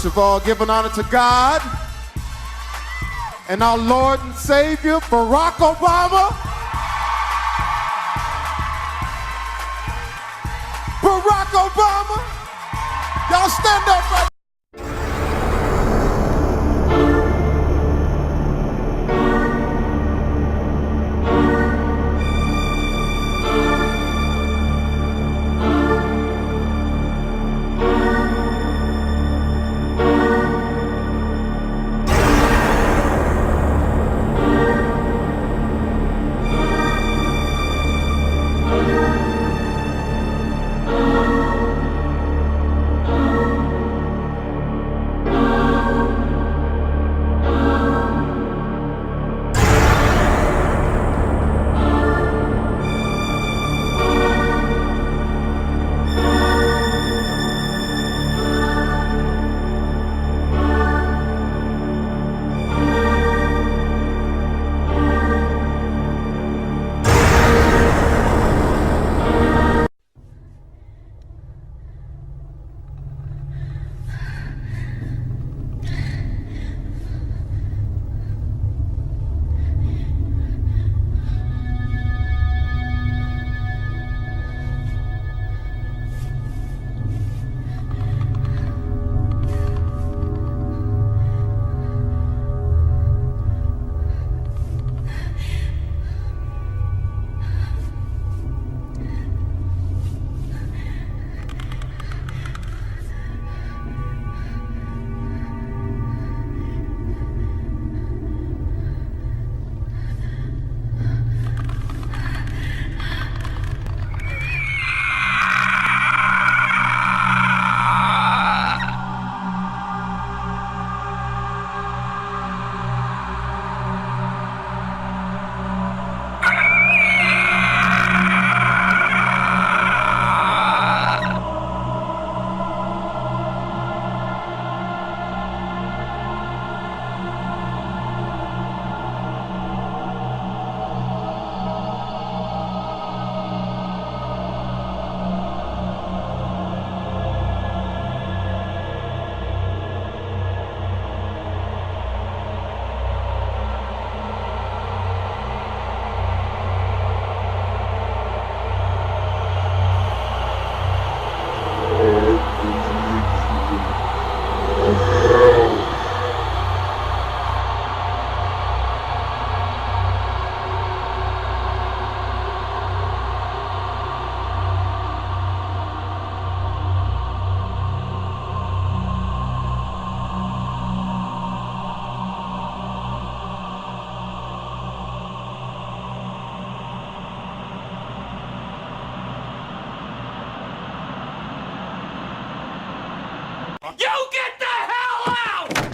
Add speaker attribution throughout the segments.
Speaker 1: Of all, giving honor to God and our Lord and Savior, Barack Obama. Barack Obama. Y'all stand up right.
Speaker 2: You get the hell out!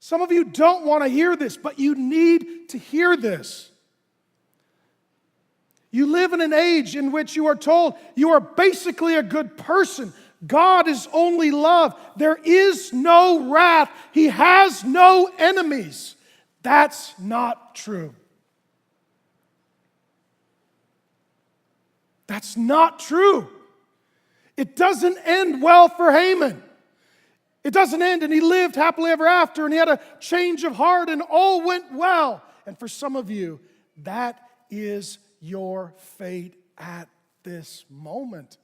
Speaker 3: Some of you don't want to hear this, but you need to hear this. You live in an age in which you are told you are basically a good person. God is only love. There is no wrath. He has no enemies. That's not true. That's not true. It doesn't end well for Haman. It doesn't end, and he lived happily ever after, and he had a change of heart, and all went well. And for some of you, that is your fate at this moment.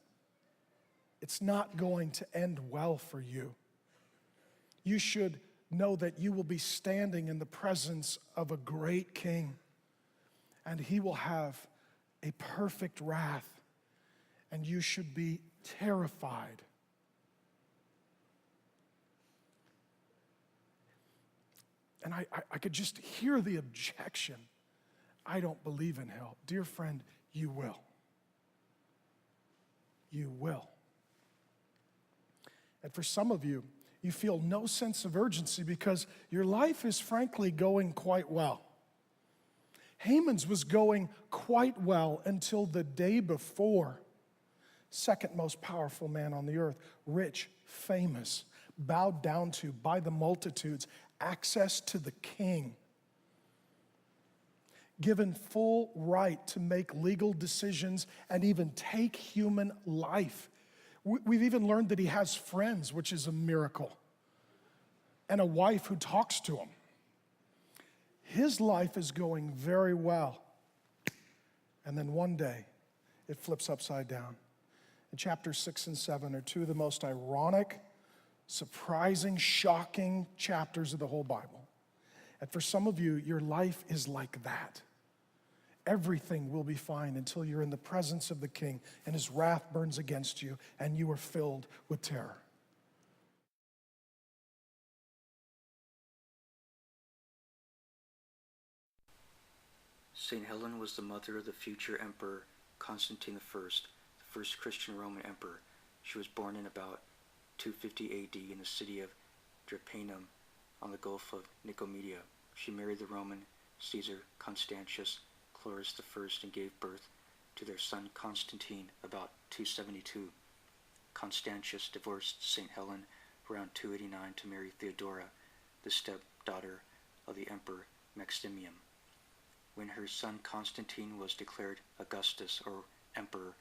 Speaker 3: It's not going to end well for you. You should know that you will be standing in the presence of a great king, and he will have a perfect wrath, and you should be terrified. And I could just hear the objection. I don't believe in hell. Dear friend, you will. You will. And for some of you, you feel no sense of urgency because your life is frankly going quite well. Haman's was going quite well until the day before. Second most powerful man on the earth, rich, famous, bowed down to by the multitudes, access to the king, given full right to make legal decisions and even take human life. We've even learned that he has friends, which is a miracle, and a wife who talks to him. His life is going very well. And then one day, it flips upside down. And chapters 6 and 7 are two of the most ironic, surprising, shocking chapters of the whole Bible. And for some of you, your life is like that. Everything will be fine until you're in the presence of the king and his wrath burns against you and you are filled with terror.
Speaker 4: St. Helen was the mother of the future Emperor Constantine I, the first Christian Roman emperor. She was born in about 250 AD in the city of Drepanum on the Gulf of Nicomedia. She married the Roman Caesar Constantius Chlorus I and gave birth to their son Constantine about 272. Constantius divorced St. Helen around 289 to marry Theodora, the stepdaughter of the Emperor Maximian. When her son Constantine was declared Augustus, or Emperor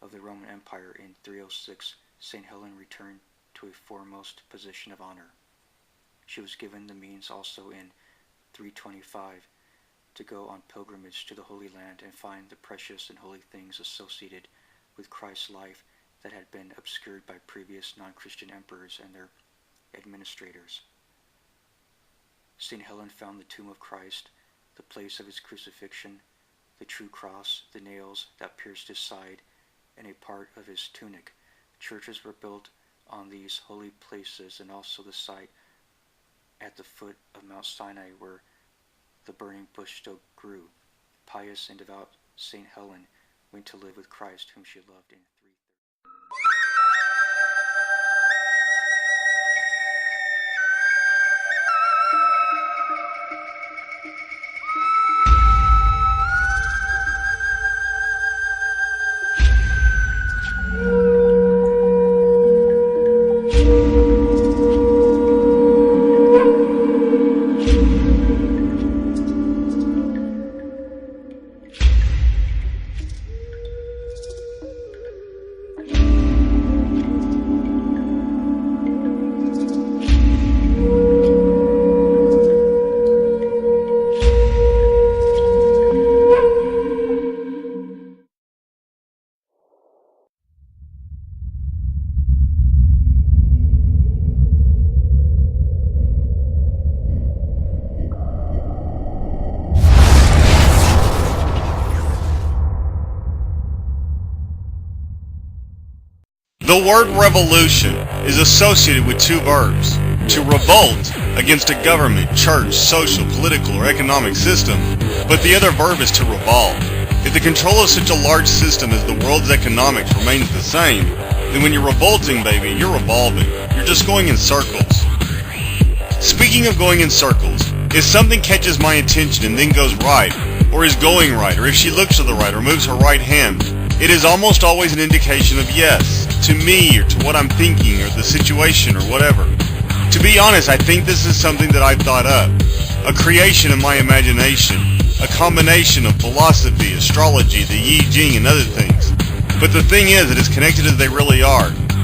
Speaker 4: of the Roman Empire in 306, St. Helen returned to a foremost position of honor. She was given the means also in 325 to go on pilgrimage to the Holy Land and find the precious and holy things associated with Christ's life that had been obscured by previous non-Christian emperors and their administrators. St. Helen found the tomb of Christ, the place of his crucifixion, the true cross, the nails that pierced his side, and a part of his tunic. Churches were built on these holy places, and also the site at the foot of Mount Sinai where the burning bush still grew. Pious and devout St. Helen went to live with Christ, whom she loved in 330.
Speaker 5: The word revolution is associated with two verbs: to revolt against a government, church, social, political, or economic system, but the other verb is to revolve. If the control of such a large system as the world's economics remains the same, then when you're revolting, baby, you're revolving. You're just going in circles. Speaking of going in circles, if something catches my attention and then goes right, or is going right, or if she looks to the right or moves her right hand, it is almost always an indication of yes, to me, or to what I'm thinking, or the situation, or whatever. To be honest, I think this is something that I've thought up, a creation of my imagination, a combination of philosophy, astrology, the Yi Jing, and other things. But the thing is, it is connected as they really are.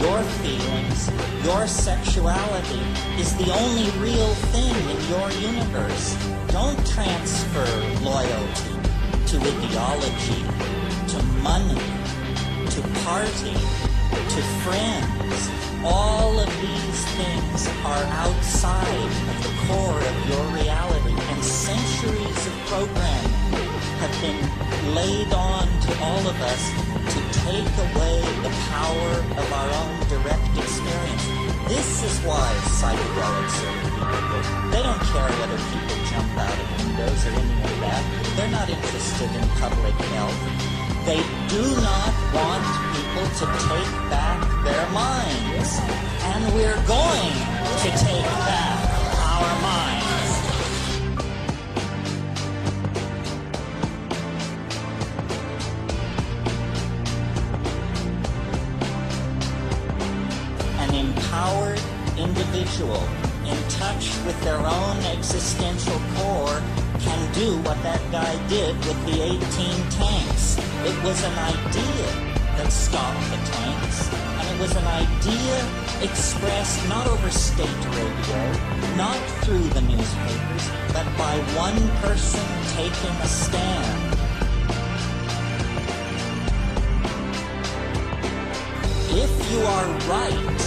Speaker 6: your feelings, your sexuality is the only real thing in your universe. Don't transfer loyalty to ideology, to money, to party, to friends. All of these things are outside of the core of your reality, and centuries of programming have been laid on to all of us to take away the power of our own direct experience. This is why psychedelics are illegal. They don't care whether people jump out of windows or any of that. They're not interested in public health. They do not want people to take back their minds. And we're going to take back our minds. An empowered individual in touch with their own existential core can do what that guy did with the 18 tanks. It was an idea that stopped the tanks, and it was an idea expressed not over state radio, not through the newspapers, but by one person taking a stand. If you are right,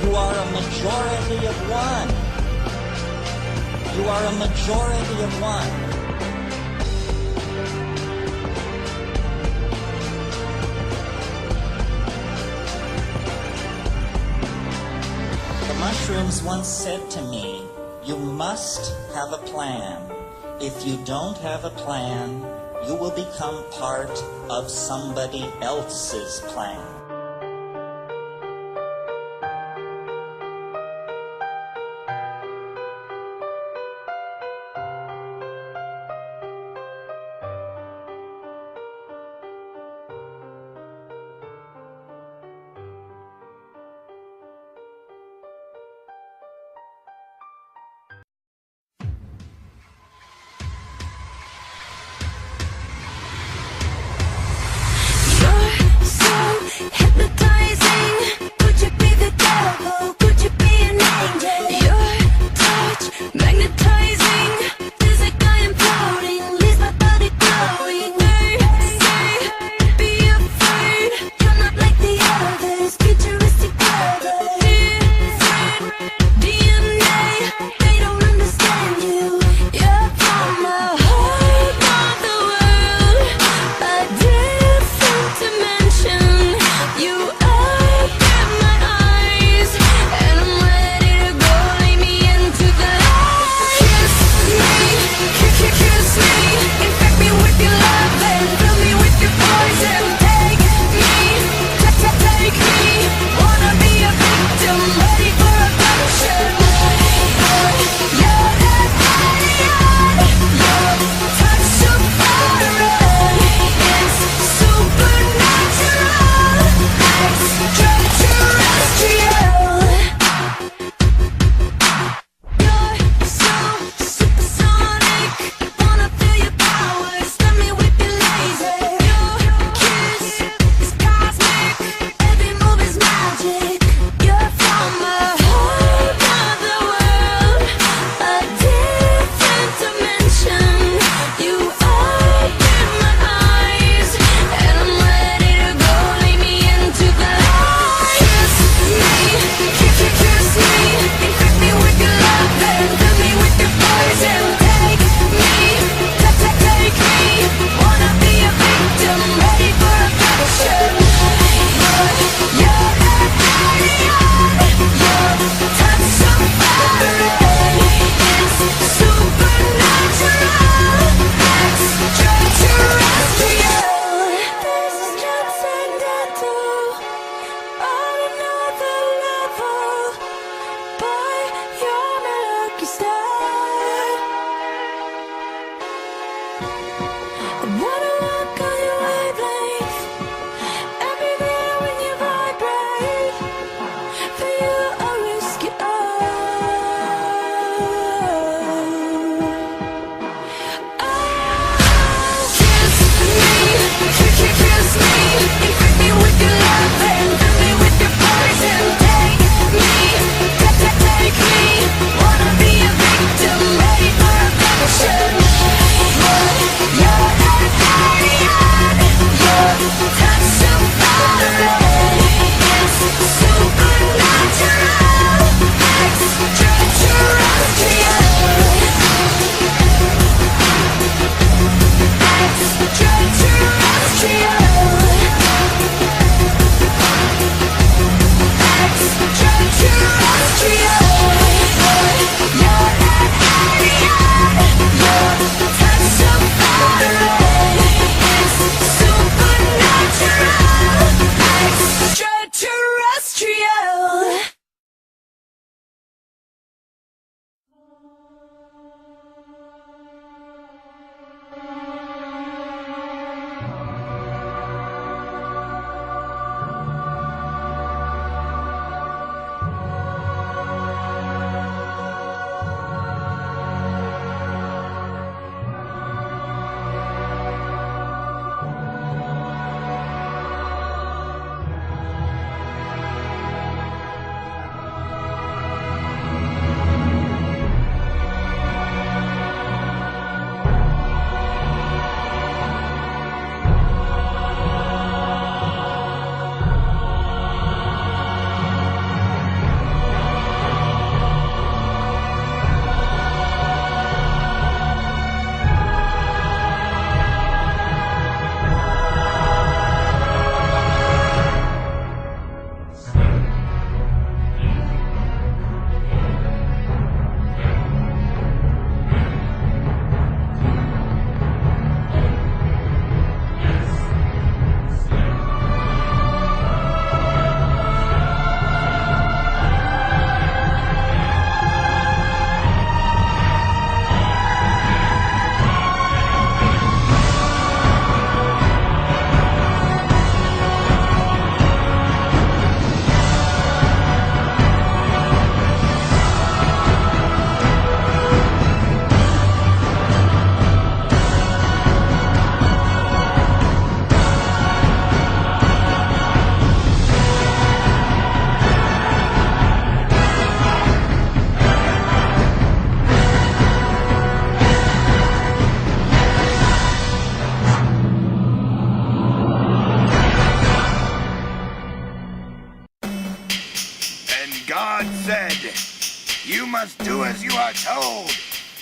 Speaker 6: you are a majority of one. You are a majority of one. The mushrooms once said to me, you must have a plan. If you don't have a plan, you will become part of somebody else's plan.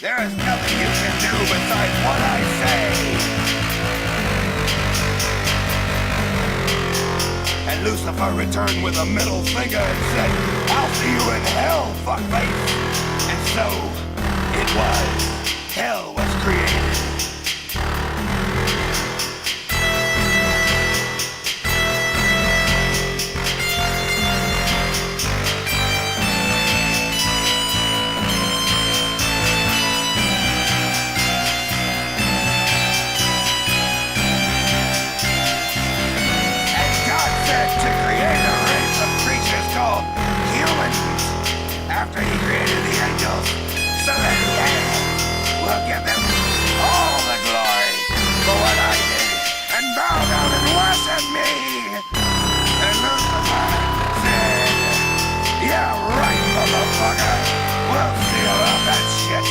Speaker 7: There is nothing you can do besides what I say. And Lucifer returned with a middle finger and said, I'll see you in hell, fuckface. And so, it was. Hell was created. After he created the angels, so that will give them all the glory for what I did, and bow down and worship me. And Lucifer said, yeah, right, motherfucker, we'll see about that shit.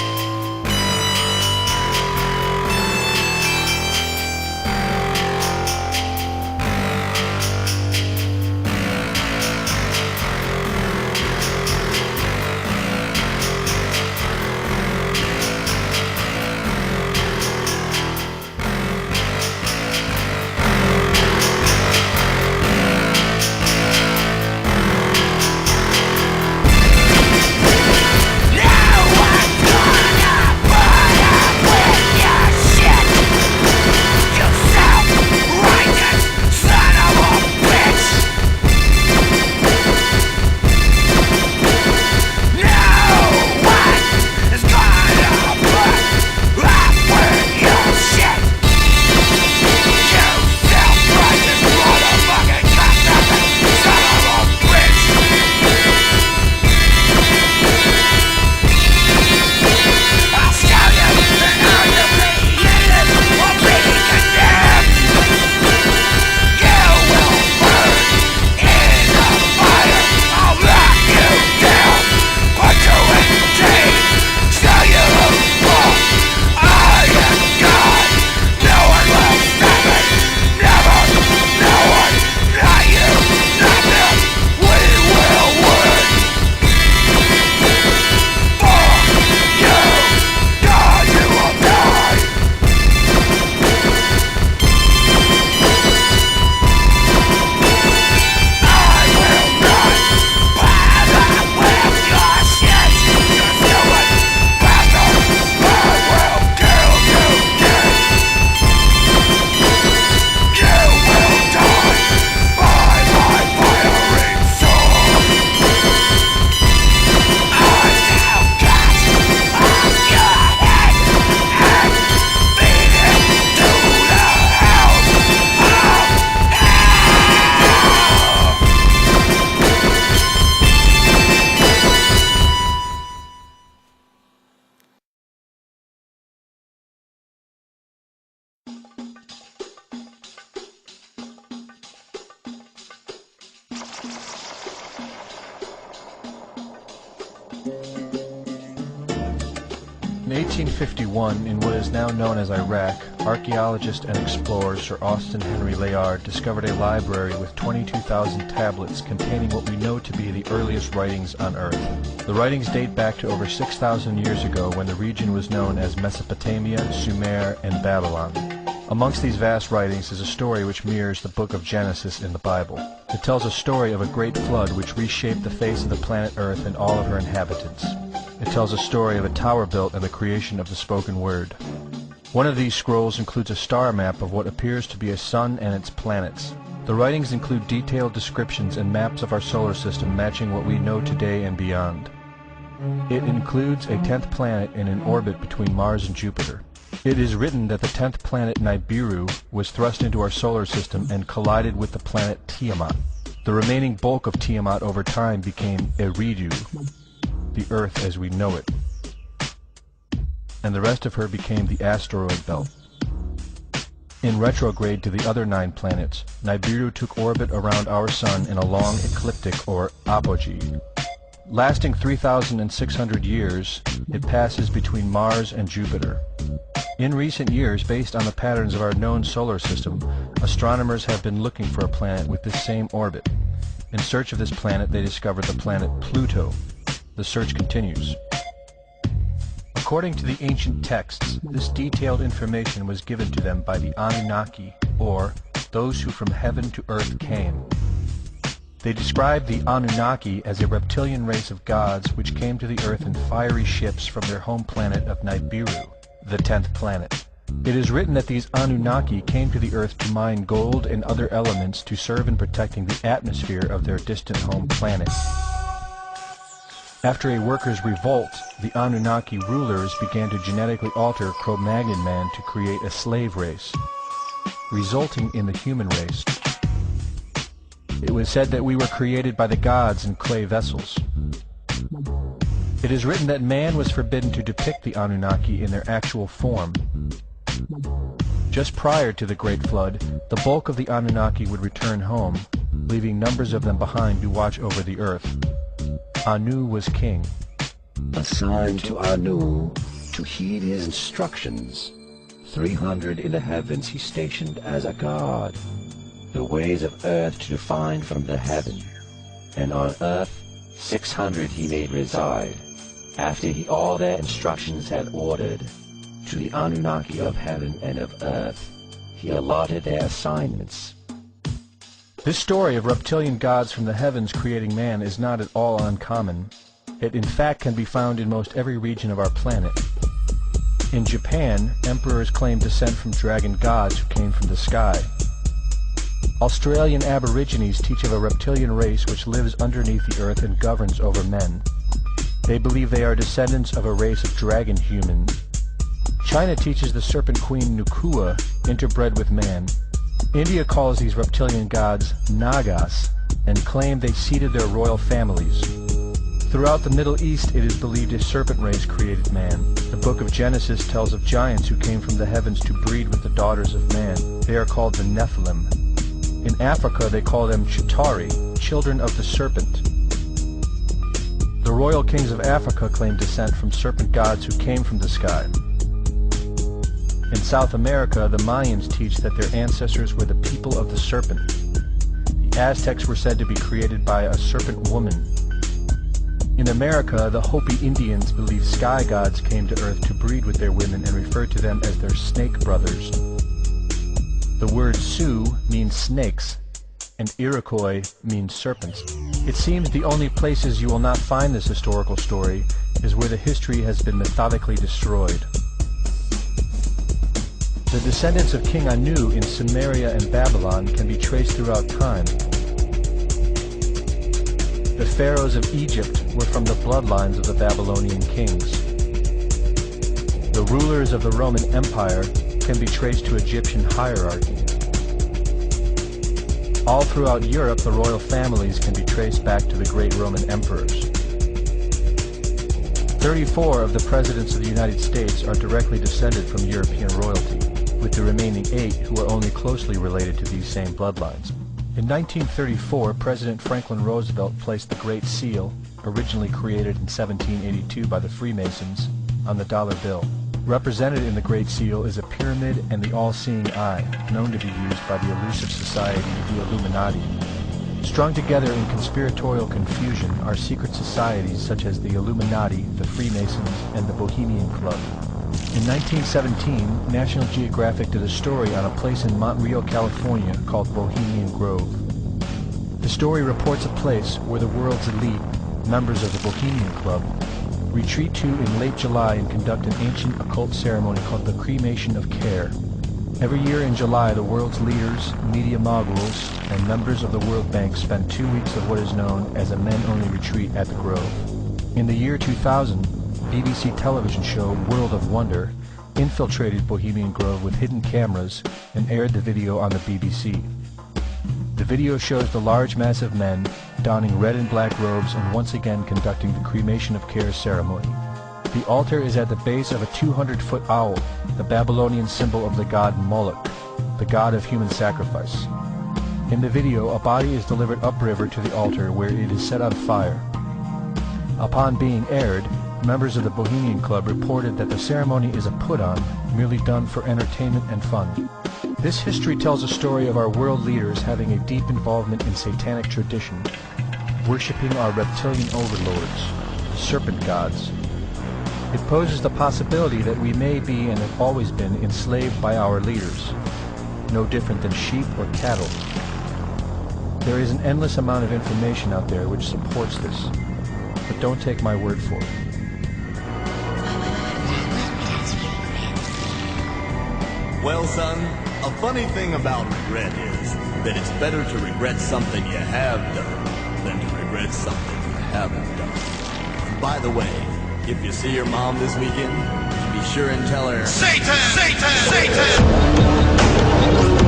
Speaker 8: In 1851, in what is now known as Iraq, archaeologist and explorer Sir Austin Henry Layard discovered a library with 22,000 tablets containing what we know to be the earliest writings on Earth. The writings date back to over 6,000 years ago when the region was known as Mesopotamia, Sumer, and Babylon. Amongst these vast writings is a story which mirrors the book of Genesis in the Bible. It tells a story of a great flood which reshaped the face of the planet Earth and all of her inhabitants. It tells a story of a tower built and the creation of the spoken word. One of these scrolls includes a star map of what appears to be a sun and its planets. The writings include detailed descriptions and maps of our solar system matching what we know today and beyond. It includes a 10th planet in an orbit between Mars and Jupiter. It is written that the 10th planet Nibiru was thrust into our solar system and collided with the planet Tiamat. The remaining bulk of Tiamat over time became Eridu, the Earth as we know it, and the rest of her became the asteroid belt. In retrograde to the other 9 planets, Nibiru took orbit around our Sun in a long ecliptic or apogee. Lasting 3,600 years, it passes between Mars and Jupiter. In recent years, based on the patterns of our known solar system, astronomers have been looking for a planet with this same orbit. In search of this planet, they discovered the planet Pluto. The search continues. According to the ancient texts, this detailed information was given to them by the Anunnaki, or those who from heaven to earth came. They described the Anunnaki as a reptilian race of gods which came to the earth in fiery ships from their home planet of Nibiru, the 10th planet. It is written that these Anunnaki came to the earth to mine gold and other elements to serve in protecting the atmosphere of their distant home planet. After a workers' revolt, the Anunnaki rulers began to genetically alter Cro-Magnon man to create a slave race, resulting in the human race. It was said that we were created by the gods in clay vessels. It is written that man was forbidden to depict the Anunnaki in their actual form. Just prior to the Great Flood, the bulk of the Anunnaki would return home, leaving numbers of them behind to watch over the earth. Anu was king.
Speaker 9: Assigned to Anu to heed his instructions. 300 in the heavens he stationed as a god. The ways of earth to define from the heaven. And on earth 600 he made reside. After he all their instructions had ordered, to the Anunnaki of heaven and of earth he allotted their assignments.
Speaker 8: This story of reptilian gods from the heavens creating man is not at all uncommon. It in fact can be found in most every region of our planet. In Japan, emperors claim descent from dragon gods who came from the sky. Australian Aborigines teach of a reptilian race which lives underneath the earth and governs over men. They believe they are descendants of a race of dragon humans. China teaches the serpent queen Nukua interbred with man. India calls these reptilian gods Nagas and claim they seeded their royal families. Throughout the Middle East it is believed a serpent race created man. The book of Genesis tells of giants who came from the heavens to breed with the daughters of man. They are called the Nephilim. In Africa they call them Chitauri, children of the serpent. The royal kings of Africa claim descent from serpent gods who came from the sky. In South America, the Mayans teach that their ancestors were the people of the serpent. The Aztecs were said to be created by a serpent woman. In America, the Hopi Indians believe sky gods came to earth to breed with their women and refer to them as their snake brothers. The word Sioux means snakes, and Iroquois means serpents. It seems the only places you will not find this historical story is where the history has been methodically destroyed. The descendants of King Anu in Sumeria and Babylon can be traced throughout time. The pharaohs of Egypt were from the bloodlines of the Babylonian kings. The rulers of the Roman Empire can be traced to Egyptian hierarchy. All throughout Europe, the royal families can be traced back to the great Roman emperors. 34 of the presidents of the United States are directly descended from European royalty, with the remaining 8 who are only closely related to these same bloodlines. In 1934, President Franklin Roosevelt placed the Great Seal, originally created in 1782 by the Freemasons, on the dollar bill. Represented in the Great Seal is a pyramid and the all-seeing eye, known to be used by the elusive society, the Illuminati. Strung together in conspiratorial confusion are secret societies such as the Illuminati, the Freemasons, and the Bohemian Club. In 1917, National Geographic did a story on a place in Montreal, California called Bohemian Grove. The story reports a place where the world's elite, members of the Bohemian Club, retreat to in late July and conduct an ancient occult ceremony called the Cremation of Care. Every year in July, the world's leaders, media moguls, and members of the World Bank spend 2 weeks of what is known as a men-only retreat at the Grove. In the year 2000, BBC television show World of Wonder infiltrated Bohemian Grove with hidden cameras and aired the video on the BBC. The video shows the large mass of men donning red and black robes and once again conducting the Cremation of Care ceremony. The altar is at the base of a 200-foot owl, the Babylonian symbol of the god Moloch, the god of human sacrifice. In the video, a body is delivered upriver to the altar where it is set on fire. Upon being aired, members of the Bohemian Club reported that the ceremony is a put-on, merely done for entertainment and fun. This history tells a story of our world leaders having a deep involvement in satanic tradition, worshipping our reptilian overlords, the serpent gods. It poses the possibility that we may be and have always been enslaved by our leaders, no different than sheep or cattle. There is an endless amount of information out there which supports this, but don't take my word for it.
Speaker 10: Well, son, a funny thing about regret is that it's better to regret something you have done than to regret something you haven't done. And by the way, if you see your mom this weekend, be sure and tell her,
Speaker 2: Satan! Satan! Satan!